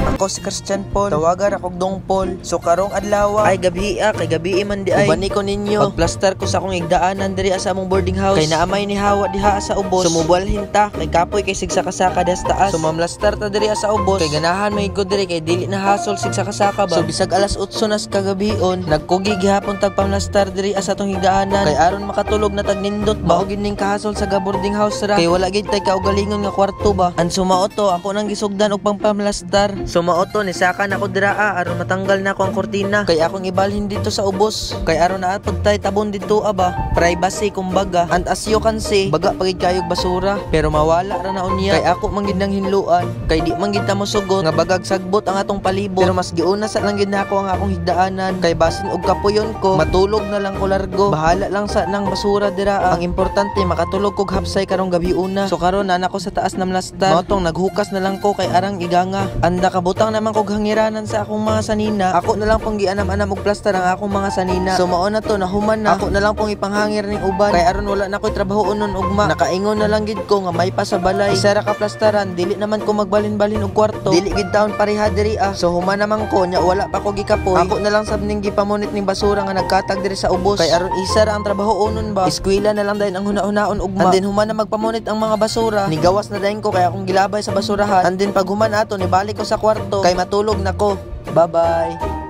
Ako si Christian Paul, tawagan ako Dong Paul. So karong adlaw ay gabi kay gabi man di ay ubani ko ninyo. Pagplaster ko sa akong igdaanan diri sa among boarding house. Kay naamay ni hawa diha sa ubos. Sumubalhin ta kay kapoy kay sigsakasaka das taas. Sumamlaster ta diri sa ubos. Kay ganahan may good diri kay dili na hasol sigsakasaka ba. So bisag alas 8 nas kagabion, nagkugi gihapon tag pamlastar diri sa atong higdaanan. Kay aron makatulog na tag nindot ba og gining kahasol sa boarding house ra. Kay wala gid tay kaugalingon nga kwarto ba. An sumaoto ako nang gisugdan og pamlastar. Sumaoto ni saka na ko diraa aron matanggal na ko ang kortina. Kay akong ibalhin dito sa ubos. Kay aron na atod tay tabon dito aba. Privacy kumbaga. And as you can see, baga pagid kayog basura. Pero mawala ra na unya. Kay ako man gid nang hinluan. Kay di man gid ta mosugot nga bagag sagbot ang atong palibot. Pero mas giuna sa lang gid nako ang akong higdaanan. Kay basin og kapuyon ko, matulog na lang ko largo. Bahala lang sa nang basura diraa. Ang importante makatulog kog hapsay karong gabi una. So karon na nako sa taas na mlastar. Motong naghukas na lang ko kay arang iganga. Anda kabutang naman kog hangiranan sa akong mga sanina. Ako na lang pong gianam-anam og plaster ang akong mga sanina. So mao na to nahuman na. Ako na lang pong ipanghangir ning uban. Kay aron wala na ko'y trabaho unon ugma. Nakaingon na lang gid ko nga may pa sa balay. Isa ra ka plastaran, dili naman ko magbalin-balin og kwarto. Dili gid taon pareha diri So human naman ko nya wala pa ko gikapoy. Ako na lang sab ning gipamunit ning basura nga nagkatag diri sa ubos. Kay aron isa ra ang trabaho unon ba. Eskwela na lang dayon ang huna-hunaon ugma. And then human na magpamunit ang mga basura. Nigawas na dayon ko kay akong gilabay sa basurahan. And then pag human ato nibalik ko sa kwarto kay matulog na ko. Bye-bye.